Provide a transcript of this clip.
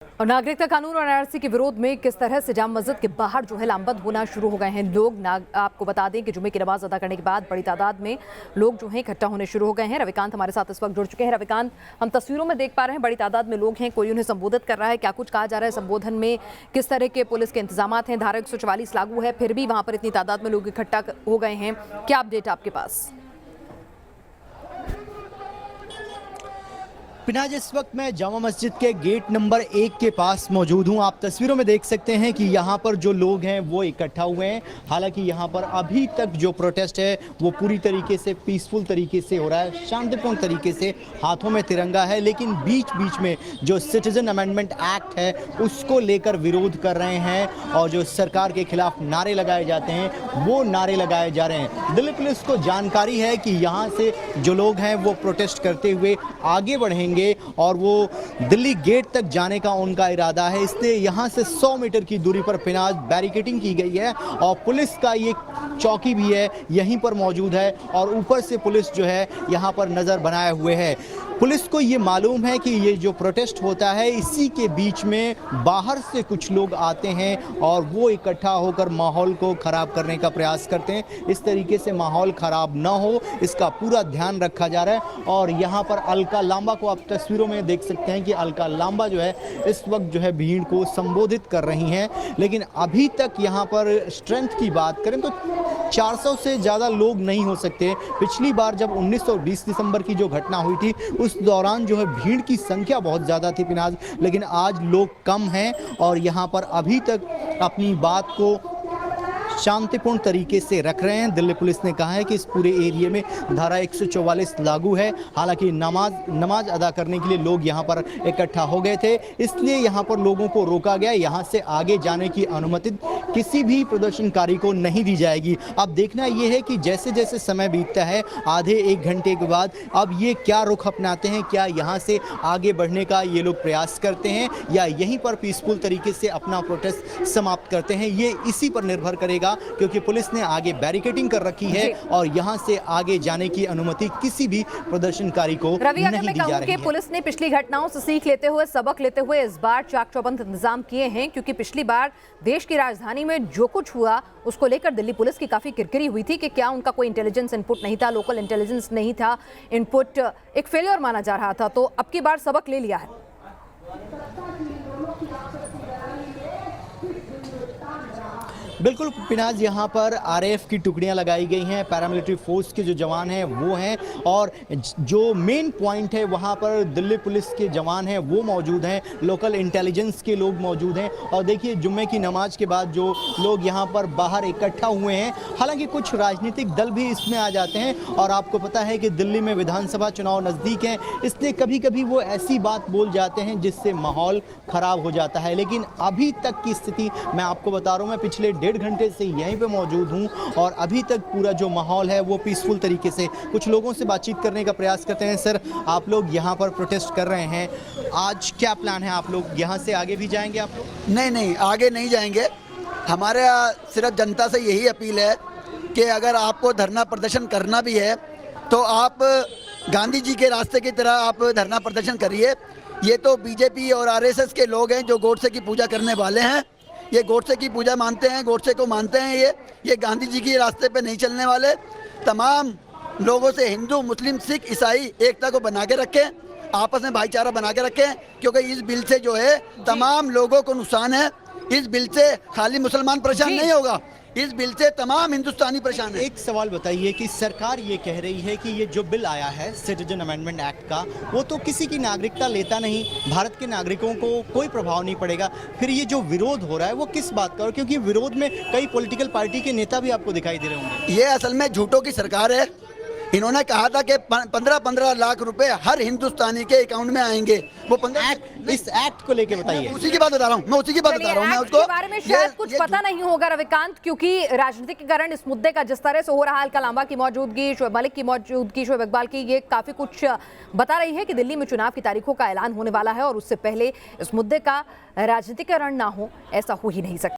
और नागरिकता कानून और एनआरसी के विरोध में किस तरह से जाम मस्जिद के बाहर जो है लामबंद होना शुरू हो गए हैं लोग। आपको बता दें कि जुमे की नमाज अदा करने के बाद बड़ी तादाद में लोग जो हैं इकट्ठा होने शुरू हो गए हैं। रविकांत हमारे साथ इस वक्त जुड़ चुके हैं। रविकांत, हम तस्वीरों में देख पा रहे हैं बड़ी तादाद में लोग हैं, कोई उन्हें संबोधित कर रहा है, क्या कुछ कहा जा रहा है संबोधन में, किस तरह के पुलिस के इंतजाम हैं? धारा 144 लागू है, फिर भी वहां पर इतनी तादाद में लोग इकट्ठा हो गए हैं, क्या अपडेट आपके पास? पिनाज, इस वक्त मैं जामा मस्जिद के गेट नंबर 1 के पास मौजूद हूं। आप तस्वीरों में देख सकते हैं कि यहां पर जो लोग हैं वो इकट्ठा हुए हैं। हालांकि यहां पर अभी तक जो प्रोटेस्ट है वो पूरी तरीके से पीसफुल तरीके से हो रहा है, शांतिपूर्ण तरीके से, हाथों में तिरंगा है। लेकिन बीच बीच में जो सिटीजन अमेंडमेंट एक्ट है उसको लेकर विरोध कर रहे हैं और जो सरकार के खिलाफ नारे लगाए जाते हैं वो नारे लगाए जा रहे हैं। दिल्ली पुलिस को जानकारी है कि यहाँ से जो लोग हैं वो प्रोटेस्ट करते हुए आगे बढ़ेंगे और वो दिल्ली गेट तक जाने का उनका इरादा है। इसलिए यहाँ से 100 मीटर की दूरी पर पिनाज बैरिकेडिंग की गई है और पुलिस का ये चौकी भी है यहीं पर मौजूद है और ऊपर से पुलिस जो है यहाँ पर नज़र बनाए हुए है। पुलिस को ये मालूम है कि ये जो प्रोटेस्ट होता है इसी के बीच में बाहर से कुछ लोग आते हैं और वो इकट्ठा होकर माहौल को ख़राब करने का प्रयास करते हैं। इस तरीके से माहौल ख़राब ना हो इसका पूरा ध्यान रखा जा रहा है। और यहाँ पर अलका लांबा को आप तस्वीरों में देख सकते हैं कि अलका लांबा जो है इस वक्त जो है भीड़ को संबोधित कर रही हैं। लेकिन अभी तक यहाँ पर स्ट्रेंथ की बात करें तो 400 से ज़्यादा लोग नहीं हो सकते। पिछली बार जब 19 और 20 दिसंबर की जो घटना हुई थी उस दौरान जो है भीड़ की संख्या बहुत ज़्यादा थी पिनाज, लेकिन आज लोग कम हैं और यहाँ पर अभी तक अपनी बात को शांतिपूर्ण तरीके से रख रहे हैं। दिल्ली पुलिस ने कहा है कि इस पूरे एरिया में धारा 144 लागू है। हालांकि नमाज अदा करने के लिए लोग यहां पर इकट्ठा हो गए थे, इसलिए यहां पर लोगों को रोका गया। यहां से आगे जाने की अनुमति किसी भी प्रदर्शनकारी को नहीं दी जाएगी। अब देखना यह है कि जैसे जैसे समय बीतता है आधे 1 घंटे के बाद अब ये क्या रुख अपनाते हैं, क्या यहाँ से आगे बढ़ने का ये लोग प्रयास करते हैं या यहीं पर पीसफुल तरीके से अपना प्रोटेस्ट समाप्त करते हैं, ये इसी पर निर्भर करेगा। क्योंकि पुलिस ने आगे बैरिकेडिंग कर रखी है और यहां से आगे जाने की अनुमति किसी भी प्रदर्शनकारी को नहीं दी जा रही है। पुलिस ने पिछली घटनाओं से सीख लेते हुए, सबक लेते हुए इस बार चाक चौबंद इंतजाम किए हैं, क्योंकि पिछली बार देश की राजधानी में जो कुछ हुआ उसको लेकर दिल्ली पुलिस की काफी किरकिरी हुई थी कि क्या उनका कोई इंटेलिजेंस इनपुट नहीं था, लोकल इंटेलिजेंस नहीं था, इनपुट एक फेलियर माना जा रहा था। तो अब की बार सबक ले लिया है। बिल्कुल पिनाज, यहाँ पर आरएएफ की टुकड़ियाँ लगाई गई हैं, पैरामिलिट्री फोर्स के जो जवान हैं वो हैं और जो मेन पॉइंट है वहाँ पर दिल्ली पुलिस के जवान हैं वो मौजूद हैं, लोकल इंटेलिजेंस के लोग मौजूद हैं। और देखिए जुम्मे की नमाज के बाद जो लोग यहाँ पर बाहर इकट्ठा हुए हैं, हालांकि कुछ राजनीतिक दल भी इसमें आ जाते हैं और आपको पता है कि दिल्ली में विधानसभा चुनाव नज़दीक हैं, इसलिए कभी कभी वो ऐसी बात बोल जाते हैं जिससे माहौल ख़राब हो जाता है। लेकिन अभी तक की स्थिति मैं आपको बता रहा हूँ, मैं पिछले 1.5 घंटे से यहीं पे मौजूद हूं और अभी तक पूरा जो माहौल है वो पीसफुल तरीके से। कुछ लोगों से बातचीत करने का प्रयास करते हैं। सर, आप लोग यहां पर प्रोटेस्ट कर रहे हैं, आज क्या प्लान है? आप लोग यहां से आगे भी जाएंगे? आप लोग? नहीं, आगे नहीं जाएंगे। हमारे सिर्फ जनता से यही अपील है कि अगर आपको धरना प्रदर्शन करना भी है तो आप गांधी जी के रास्ते की तरह आप धरना प्रदर्शन करिए। ये तो बीजेपी और आरएसएस के लोग हैं जो गोडसे की पूजा करने वाले हैं। ये गोडसे की पूजा मानते हैं, गोडसे को मानते हैं। ये गांधी जी के रास्ते पे नहीं चलने वाले। तमाम लोगों से, हिंदू, मुस्लिम, सिख, ईसाई, एकता को बना के रखें, आपस में भाईचारा बना के रखें, क्योंकि इस बिल से जो है तमाम लोगों को नुकसान है। इस बिल से खाली मुसलमान परेशान नहीं होगा, इस बिल से तमाम हिंदुस्तानी परेशान है। एक सवाल बताइए कि सरकार ये कह रही है कि ये जो बिल आया है सिटीजन अमेंडमेंट एक्ट का, वो तो किसी की नागरिकता लेता नहीं, भारत के नागरिकों को कोई प्रभाव नहीं पड़ेगा। फिर ये जो विरोध हो रहा है वो किस बात का? और क्योंकि विरोध में कई पॉलिटिकल पार्टी के नेता भी आपको दिखाई दे रहे होंगे। ये असल में झूठों की सरकार है। इन्होंने कहा था कि 15-15 लाख रुपए हर हिंदुस्तानी के अकाउंट में आएंगे। वो 15 इस एक्ट को लेके बताइए। उसी की बात बता रहा हूँ, मैं उसी की बात बता रहा हूँ। मैं उसको बारे में शायद कुछ पता नहीं होगा रविकांत, क्योंकि राजनीतिकरण इस मुद्दे का जिस तरह से हो रहा है, अलका लांबा की मौजूदगी, शोएब मलिक की मौजूदगी, शोएब इकबाल की, ये काफी कुछ बता रही है कि दिल्ली में चुनाव की तारीखों का ऐलान होने वाला है और उससे पहले इस मुद्दे का राजनीतिकरण ना हो, ऐसा हो ही नहीं सकता।